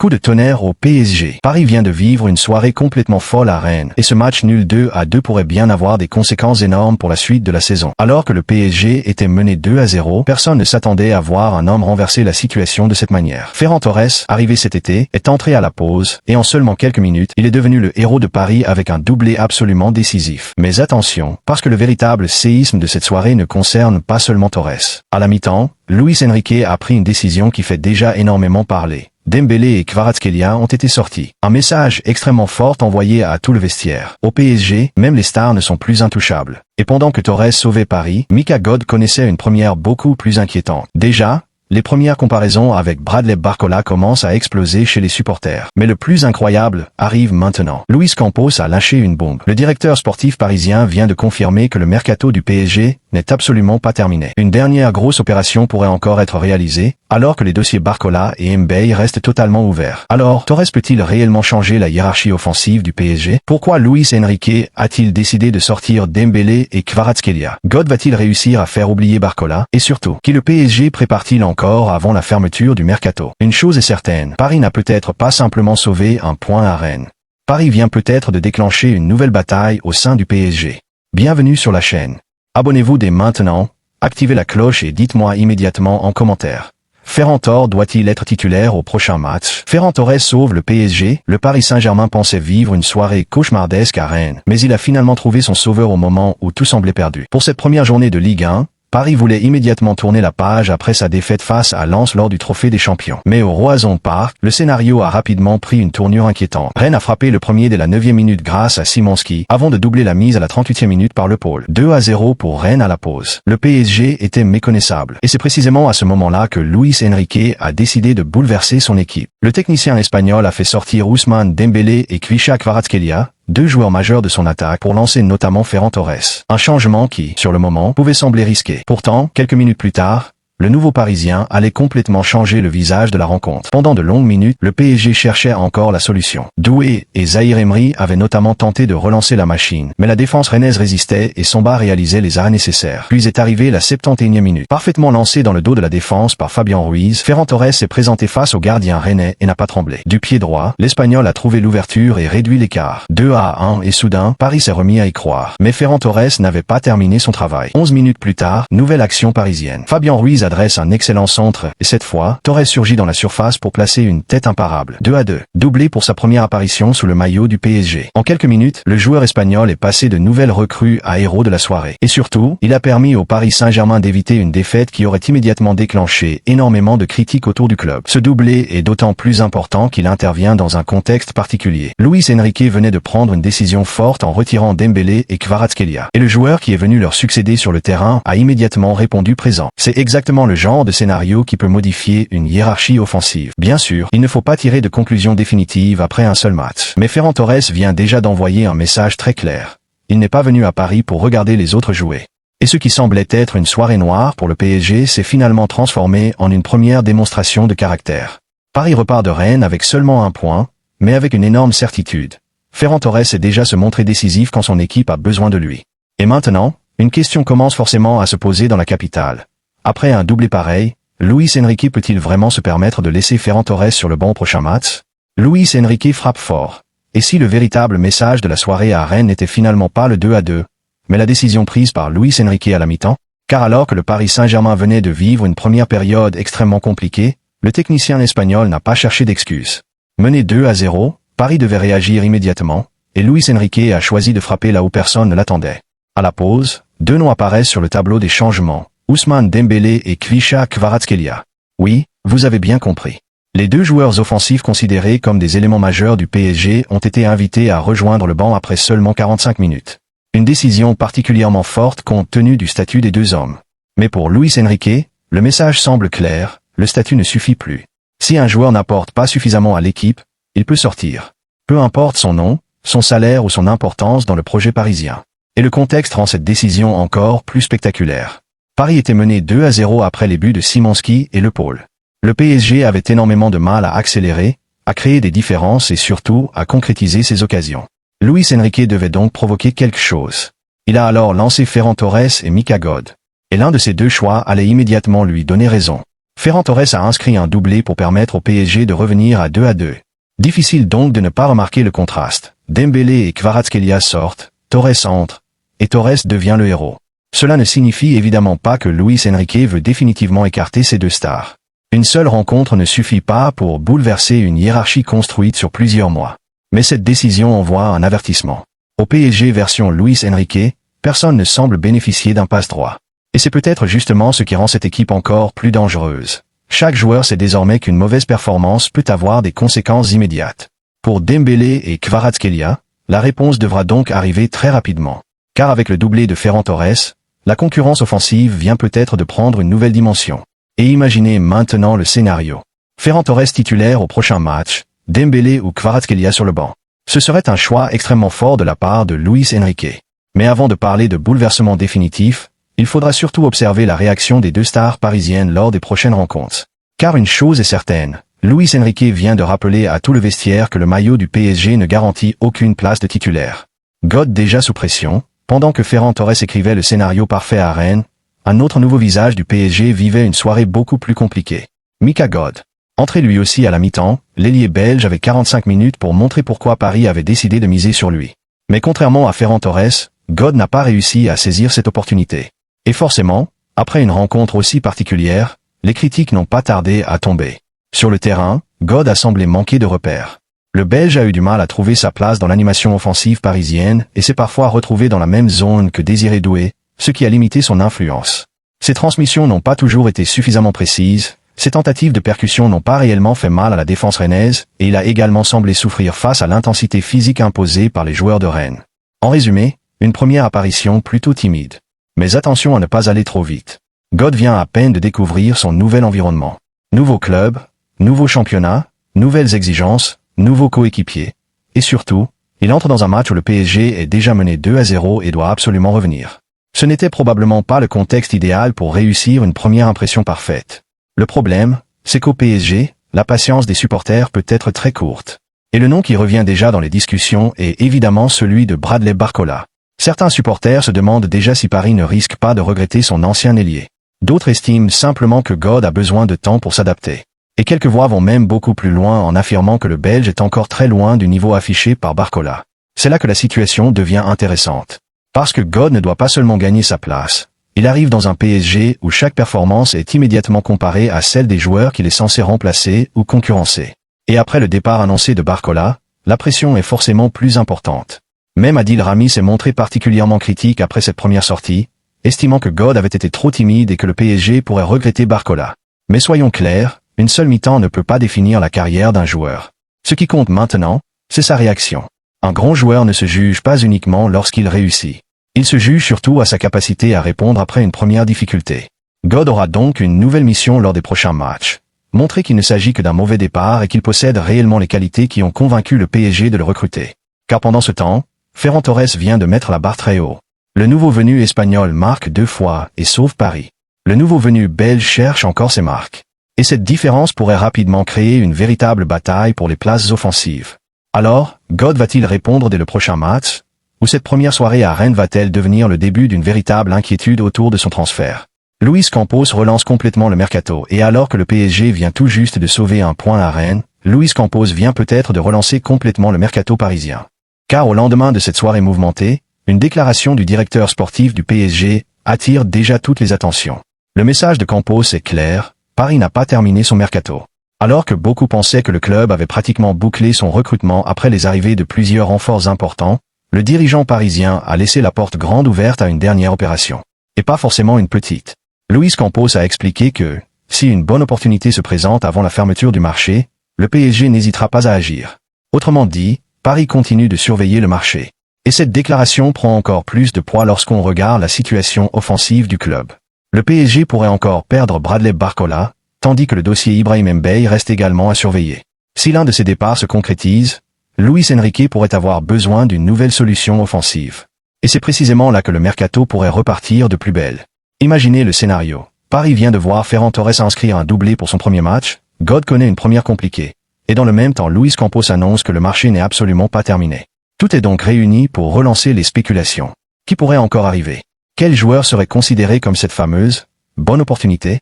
Coup de tonnerre au PSG. Paris vient de vivre une soirée complètement folle à Rennes, et ce match nul 2-2 pourrait bien avoir des conséquences énormes pour la suite de la saison. Alors que le PSG était mené 2-0, personne ne s'attendait à voir un homme renverser la situation de cette manière. Ferran Torres, arrivé cet été, est entré à la pause, et en seulement quelques minutes, il est devenu le héros de Paris avec un doublé absolument décisif. Mais attention, parce que le véritable séisme de cette soirée ne concerne pas seulement Torres. À la mi-temps, Luis Enrique a pris une décision qui fait déjà énormément parler. Dembélé et Kvaratskhelia ont été sortis. Un message extrêmement fort envoyé à tout le vestiaire. Au PSG, même les stars ne sont plus intouchables. Et pendant que Torres sauvait Paris, Mika God connaissait une première beaucoup plus inquiétante. Déjà, les premières comparaisons avec Bradley Barcola commencent à exploser chez les supporters. Mais le plus incroyable arrive maintenant. Luis Campos a lâché une bombe. Le directeur sportif parisien vient de confirmer que le mercato du PSG n'est absolument pas terminé. Une dernière grosse opération pourrait encore être réalisée, alors que les dossiers Barcola et Mbaye restent totalement ouverts. Alors, Torres peut-il réellement changer la hiérarchie offensive du PSG? Pourquoi Luis Enrique a-t-il décidé de sortir Dembélé et Kvaratskhelia? God va-t-il réussir à faire oublier Barcola? Et surtout, qui le PSG prépare-t-il encore avant la fermeture du mercato? Une chose est certaine, Paris n'a peut-être pas simplement sauvé un point à Rennes. Paris vient peut-être de déclencher une nouvelle bataille au sein du PSG. Bienvenue sur la chaîne. Abonnez-vous dès maintenant, activez la cloche et dites-moi immédiatement en commentaire. Ferran Torres doit-il être titulaire au prochain match? Ferran Torres sauve le PSG. Le Paris Saint-Germain pensait vivre une soirée cauchemardesque à Rennes, mais il a finalement trouvé son sauveur au moment où tout semblait perdu. Pour cette première journée de Ligue 1, Paris voulait immédiatement tourner la page après sa défaite face à Lens lors du Trophée des Champions. Mais au Roazhon Park, le scénario a rapidement pris une tournure inquiétante. Rennes a frappé le premier dès la 9e minute grâce à Szymanski, avant de doubler la mise à la 38e minute par Le Pôle. 2-0 pour Rennes à la pause. Le PSG était méconnaissable. Et c'est précisément à ce moment-là que Luis Enrique a décidé de bouleverser son équipe. Le technicien espagnol a fait sortir Ousmane Dembélé et Kvisha Kvaratskhelia, deux joueurs majeurs de son attaque, pour lancer notamment Ferran Torres. Un changement qui, sur le moment, pouvait sembler risqué. Pourtant, quelques minutes plus tard, le nouveau Parisien allait complètement changer le visage de la rencontre. Pendant de longues minutes, le PSG cherchait encore la solution. Doué et Zahir Emery avaient notamment tenté de relancer la machine, mais la défense rennaise résistait et Samba réalisait les arrêts nécessaires. Puis est arrivée la 71e minute. Parfaitement lancé dans le dos de la défense par Fabian Ruiz, Ferran Torres s'est présenté face au gardien rennais et n'a pas tremblé. Du pied droit, l'Espagnol a trouvé l'ouverture et réduit l'écart. 2-1 et soudain, Paris s'est remis à y croire. Mais Ferran Torres n'avait pas terminé son travail. 11 minutes plus tard, nouvelle action parisienne. Fabian Ruiz adresse un excellent centre, et cette fois, Torres surgit dans la surface pour placer une tête imparable. 2-2. Doublé pour sa première apparition sous le maillot du PSG. En quelques minutes, le joueur espagnol est passé de nouvelles recrues à héros de la soirée. Et surtout, il a permis au Paris Saint-Germain d'éviter une défaite qui aurait immédiatement déclenché énormément de critiques autour du club. Ce doublé est d'autant plus important qu'il intervient dans un contexte particulier. Luis Enrique venait de prendre une décision forte en retirant Dembélé et Kvaratskhelia. Et le joueur qui est venu leur succéder sur le terrain a immédiatement répondu présent. C'est exactement le genre de scénario qui peut modifier une hiérarchie offensive. Bien sûr, il ne faut pas tirer de conclusion définitive après un seul match. Mais Ferran Torres vient déjà d'envoyer un message très clair. Il n'est pas venu à Paris pour regarder les autres jouer. Et ce qui semblait être une soirée noire pour le PSG s'est finalement transformé en une première démonstration de caractère. Paris repart de Rennes avec seulement un point, mais avec une énorme certitude. Ferran Torres est déjà se montrer décisif quand son équipe a besoin de lui. Et maintenant, une question commence forcément à se poser dans la capitale. Après un doublé pareil, Luis Enrique peut-il vraiment se permettre de laisser Ferran Torres sur le banc au prochain match? Luis Enrique frappe fort. Et si le véritable message de la soirée à Rennes n'était finalement pas le 2-2, mais la décision prise par Luis Enrique à la mi-temps? Car alors que le Paris Saint-Germain venait de vivre une première période extrêmement compliquée, le technicien espagnol n'a pas cherché d'excuses. Mené 2-0, Paris devait réagir immédiatement, et Luis Enrique a choisi de frapper là où personne ne l'attendait. À la pause, deux noms apparaissent sur le tableau des changements. Ousmane Dembélé et Kvisha Kvaratskhelia. Oui, vous avez bien compris. Les deux joueurs offensifs considérés comme des éléments majeurs du PSG ont été invités à rejoindre le banc après seulement 45 minutes. Une décision particulièrement forte compte tenu du statut des deux hommes. Mais pour Luis Enrique, le message semble clair, le statut ne suffit plus. Si un joueur n'apporte pas suffisamment à l'équipe, il peut sortir. Peu importe son nom, son salaire ou son importance dans le projet parisien. Et le contexte rend cette décision encore plus spectaculaire. Paris était mené 2-0 après les buts de Szymanski et Le Pôle. Le PSG avait énormément de mal à accélérer, à créer des différences et surtout à concrétiser ses occasions. Luis Enrique devait donc provoquer quelque chose. Il a alors lancé Ferran Torres et Mika God. Et l'un de ces deux choix allait immédiatement lui donner raison. Ferran Torres a inscrit un doublé pour permettre au PSG de revenir à 2-2. Difficile donc de ne pas remarquer le contraste. Dembélé et Kvaratskhelia sortent, Torres entre, et Torres devient le héros. Cela ne signifie évidemment pas que Luis Enrique veut définitivement écarter ces deux stars. Une seule rencontre ne suffit pas pour bouleverser une hiérarchie construite sur plusieurs mois. Mais cette décision envoie un avertissement. Au PSG version Luis Enrique, personne ne semble bénéficier d'un passe-droit. Et c'est peut-être justement ce qui rend cette équipe encore plus dangereuse. Chaque joueur sait désormais qu'une mauvaise performance peut avoir des conséquences immédiates. Pour Dembélé et Kvaratskhelia, la réponse devra donc arriver très rapidement. Car avec le doublé de Ferran Torres, la concurrence offensive vient peut-être de prendre une nouvelle dimension. Et imaginez maintenant le scénario. Ferran Torres titulaire au prochain match, Dembélé ou Kvaratskhelia sur le banc. Ce serait un choix extrêmement fort de la part de Luis Enrique. Mais avant de parler de bouleversement définitif, il faudra surtout observer la réaction des deux stars parisiennes lors des prochaines rencontres. Car une chose est certaine, Luis Enrique vient de rappeler à tout le vestiaire que le maillot du PSG ne garantit aucune place de titulaire. God déjà sous pression, pendant que Ferran Torres écrivait le scénario parfait à Rennes, un autre nouveau visage du PSG vivait une soirée beaucoup plus compliquée. Mika God. Entré lui aussi à la mi-temps, l'ailier belge avait 45 minutes pour montrer pourquoi Paris avait décidé de miser sur lui. Mais contrairement à Ferran Torres, God n'a pas réussi à saisir cette opportunité. Et forcément, après une rencontre aussi particulière, les critiques n'ont pas tardé à tomber. Sur le terrain, God a semblé manquer de repères. Le Belge a eu du mal à trouver sa place dans l'animation offensive parisienne et s'est parfois retrouvé dans la même zone que Désiré Doué, ce qui a limité son influence. Ses transmissions n'ont pas toujours été suffisamment précises, ses tentatives de percussion n'ont pas réellement fait mal à la défense rennaise et il a également semblé souffrir face à l'intensité physique imposée par les joueurs de Rennes. En résumé, une première apparition plutôt timide. Mais attention à ne pas aller trop vite. God vient à peine de découvrir son nouvel environnement. Nouveau club, nouveau championnat, nouvelles exigences, nouveaux coéquipiers. Et surtout, il entre dans un match où le PSG est déjà mené 2-0 et doit absolument revenir. Ce n'était probablement pas le contexte idéal pour réussir une première impression parfaite. Le problème, c'est qu'au PSG, la patience des supporters peut être très courte. Et le nom qui revient déjà dans les discussions est évidemment celui de Bradley Barcola. Certains supporters se demandent déjà si Paris ne risque pas de regretter son ancien ailier. D'autres estiment simplement que God a besoin de temps pour s'adapter. Et quelques voix vont même beaucoup plus loin en affirmant que le Belge est encore très loin du niveau affiché par Barcola. C'est là que la situation devient intéressante. Parce que God ne doit pas seulement gagner sa place. Il arrive dans un PSG où chaque performance est immédiatement comparée à celle des joueurs qu'il est censé remplacer ou concurrencer. Et après le départ annoncé de Barcola, la pression est forcément plus importante. Même Adil Rami s'est montré particulièrement critique après cette première sortie, estimant que God avait été trop timide et que le PSG pourrait regretter Barcola. Mais soyons clairs, une seule mi-temps ne peut pas définir la carrière d'un joueur. Ce qui compte maintenant, c'est sa réaction. Un grand joueur ne se juge pas uniquement lorsqu'il réussit. Il se juge surtout à sa capacité à répondre après une première difficulté. God aura donc une nouvelle mission lors des prochains matchs. Montrer qu'il ne s'agit que d'un mauvais départ et qu'il possède réellement les qualités qui ont convaincu le PSG de le recruter. Car pendant ce temps, Ferran Torres vient de mettre la barre très haut. Le nouveau venu espagnol marque 2 fois et sauve Paris. Le nouveau venu belge cherche encore ses marques. Et cette différence pourrait rapidement créer une véritable bataille pour les places offensives. Alors, God va-t-il répondre dès le prochain match? Ou cette première soirée à Rennes va-t-elle devenir le début d'une véritable inquiétude autour de son transfert? Luis Campos relance complètement le mercato et alors que le PSG vient tout juste de sauver un point à Rennes, Luis Campos vient peut-être de relancer complètement le mercato parisien. Car au lendemain de cette soirée mouvementée, une déclaration du directeur sportif du PSG attire déjà toutes les attentions. Le message de Campos est clair, Paris n'a pas terminé son mercato. Alors que beaucoup pensaient que le club avait pratiquement bouclé son recrutement après les arrivées de plusieurs renforts importants, le dirigeant parisien a laissé la porte grande ouverte à une dernière opération. Et pas forcément une petite. Luis Campos a expliqué que, si une bonne opportunité se présente avant la fermeture du marché, le PSG n'hésitera pas à agir. Autrement dit, Paris continue de surveiller le marché. Et cette déclaration prend encore plus de poids lorsqu'on regarde la situation offensive du club. Le PSG pourrait encore perdre Bradley Barcola, tandis que le dossier Ibrahim Mbaye reste également à surveiller. Si l'un de ces départs se concrétise, Luis Enrique pourrait avoir besoin d'une nouvelle solution offensive. Et c'est précisément là que le mercato pourrait repartir de plus belle. Imaginez le scénario. Paris vient de voir Ferran Torres inscrire un doublé pour son premier match, God connaît une première compliquée. Et dans le même temps Luis Campos annonce que le marché n'est absolument pas terminé. Tout est donc réuni pour relancer les spéculations. Qui pourrait encore arriver? Quel joueur serait considéré comme cette fameuse bonne opportunité?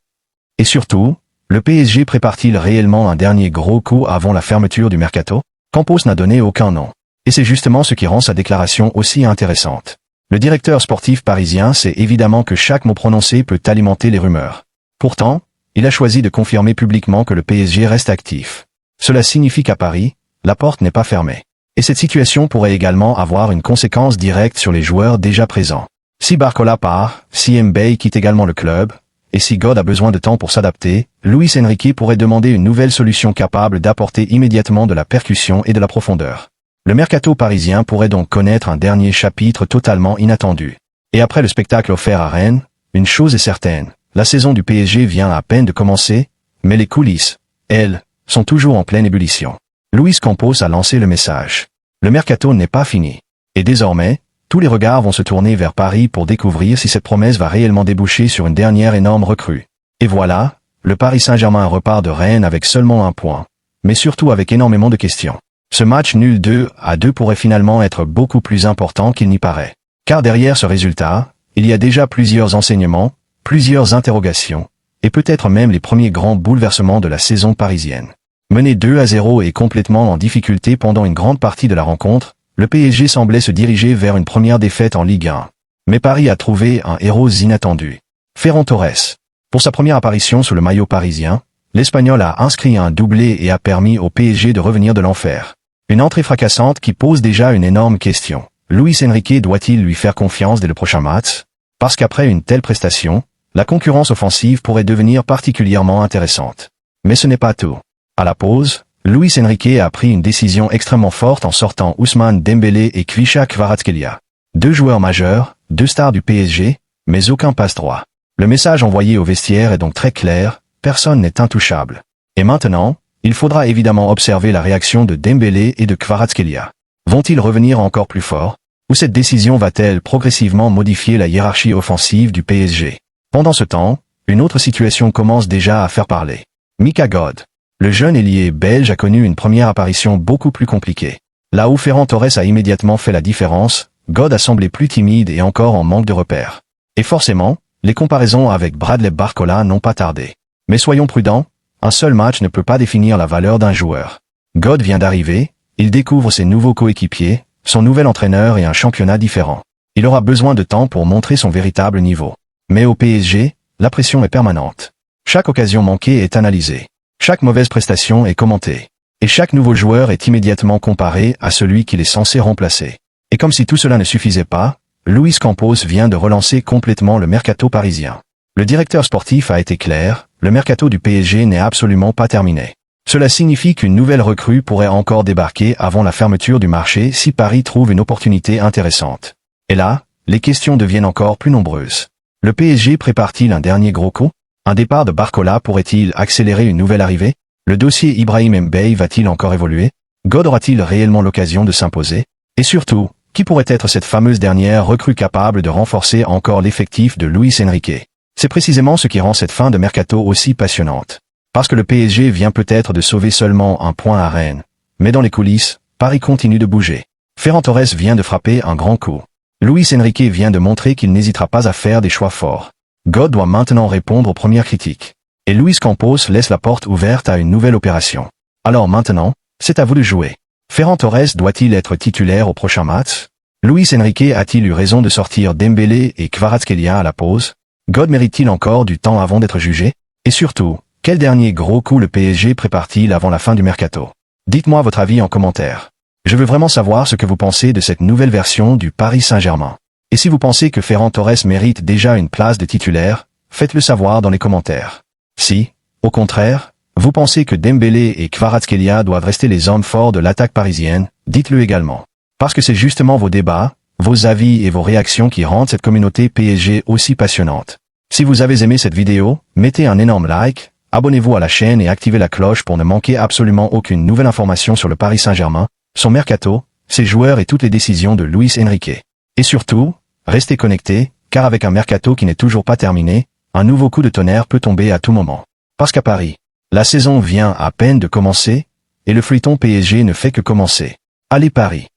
Et surtout, Le PSG prépare-t-il réellement un dernier gros coup avant la fermeture du mercato? Campos n'a donné aucun nom. Et c'est justement ce qui rend sa déclaration aussi intéressante. Le directeur sportif parisien sait évidemment que chaque mot prononcé peut alimenter les rumeurs. Pourtant, il a choisi de confirmer publiquement que le PSG reste actif. Cela signifie qu'à Paris, la porte n'est pas fermée. Et cette situation pourrait également avoir une conséquence directe sur les joueurs déjà présents. Si Barcola part, si Mbaye quitte également le club, et si God a besoin de temps pour s'adapter, Luis Enrique pourrait demander une nouvelle solution capable d'apporter immédiatement de la percussion et de la profondeur. Le mercato parisien pourrait donc connaître un dernier chapitre totalement inattendu. Et après le spectacle offert à Rennes, une chose est certaine, la saison du PSG vient à peine de commencer, mais les coulisses, elles, sont toujours en pleine ébullition. Luis Campos a lancé le message. Le mercato n'est pas fini. Et désormais, tous les regards vont se tourner vers Paris pour découvrir si cette promesse va réellement déboucher sur une dernière énorme recrue. Et voilà, le Paris Saint-Germain repart de Rennes avec seulement un point, mais surtout avec énormément de questions. Ce match nul 2-2 pourrait finalement être beaucoup plus important qu'il n'y paraît. Car derrière ce résultat, il y a déjà plusieurs enseignements, plusieurs interrogations, et peut-être même les premiers grands bouleversements de la saison parisienne. Mené 2-0 et complètement en difficulté pendant une grande partie de la rencontre, le PSG semblait se diriger vers une première défaite en Ligue 1. Mais Paris a trouvé un héros inattendu. Ferran Torres. Pour sa première apparition sous le maillot parisien, l'Espagnol a inscrit un doublé et a permis au PSG de revenir de l'enfer. Une entrée fracassante qui pose déjà une énorme question. Luis Enrique doit-il lui faire confiance dès le prochain match? Parce qu'après une telle prestation, la concurrence offensive pourrait devenir particulièrement intéressante. Mais ce n'est pas tout. À la pause, Luis Enrique a pris une décision extrêmement forte en sortant Ousmane Dembélé et Kvisha Kvaratskhelia. Deux joueurs majeurs, deux stars du PSG, mais aucun passe-droit. Le message envoyé au vestiaire est donc très clair, personne n'est intouchable. Et maintenant, il faudra évidemment observer la réaction de Dembélé et de Kvaratskhelia. Vont-ils revenir encore plus fort? Ou cette décision va-t-elle progressivement modifier la hiérarchie offensive du PSG? Pendant ce temps, une autre situation commence déjà à faire parler. Mika God. Le jeune ailier belge a connu une première apparition beaucoup plus compliquée. Là où Ferran Torres a immédiatement fait la différence, God a semblé plus timide et encore en manque de repères. Et forcément, les comparaisons avec Bradley Barcola n'ont pas tardé. Mais soyons prudents, un seul match ne peut pas définir la valeur d'un joueur. God vient d'arriver, il découvre ses nouveaux coéquipiers, son nouvel entraîneur et un championnat différent. Il aura besoin de temps pour montrer son véritable niveau. Mais au PSG, la pression est permanente. Chaque occasion manquée est analysée. Chaque mauvaise prestation est commentée. Et chaque nouveau joueur est immédiatement comparé à celui qu'il est censé remplacer. Et comme si tout cela ne suffisait pas, Luis Campos vient de relancer complètement le mercato parisien. Le directeur sportif a été clair, le mercato du PSG n'est absolument pas terminé. Cela signifie qu'une nouvelle recrue pourrait encore débarquer avant la fermeture du marché si Paris trouve une opportunité intéressante. Et là, les questions deviennent encore plus nombreuses. Le PSG prépare-t-il un dernier gros coup? Un départ de Barcola pourrait-il accélérer une nouvelle arrivée? Le dossier Ibrahim Mbaye va-t-il encore évoluer? God aura-t-il réellement l'occasion de s'imposer? Et surtout, qui pourrait être cette fameuse dernière recrue capable de renforcer encore l'effectif de Luis Enrique? C'est précisément ce qui rend cette fin de mercato aussi passionnante. Parce que le PSG vient peut-être de sauver seulement un point à Rennes. Mais dans les coulisses, Paris continue de bouger. Ferran Torres vient de frapper un grand coup. Luis Enrique vient de montrer qu'il n'hésitera pas à faire des choix forts. God doit maintenant répondre aux premières critiques. Et Luis Campos laisse la porte ouverte à une nouvelle opération. Alors maintenant, c'est à vous de jouer. Ferran Torres doit-il être titulaire au prochain match? Luis Enrique a-t-il eu raison de sortir Dembélé et Kvaratskhelia à la pause? God mérite-t-il encore du temps avant d'être jugé? Et surtout, quel dernier gros coup le PSG prépare-t-il avant la fin du mercato? Dites-moi votre avis en commentaire. Je veux vraiment savoir ce que vous pensez de cette nouvelle version du Paris Saint-Germain. Et si vous pensez que Ferran Torres mérite déjà une place de titulaire, faites-le savoir dans les commentaires. Si, au contraire, vous pensez que Dembélé et Kvaratskhelia doivent rester les hommes forts de l'attaque parisienne, dites-le également. Parce que c'est justement vos débats, vos avis et vos réactions qui rendent cette communauté PSG aussi passionnante. Si vous avez aimé cette vidéo, mettez un énorme like, abonnez-vous à la chaîne et activez la cloche pour ne manquer absolument aucune nouvelle information sur le Paris Saint-Germain, son mercato, ses joueurs et toutes les décisions de Luis Enrique. Et surtout, restez connectés, car avec un mercato qui n'est toujours pas terminé, un nouveau coup de tonnerre peut tomber à tout moment. Parce qu'à Paris, la saison vient à peine de commencer, et le feuilleton PSG ne fait que commencer. Allez Paris!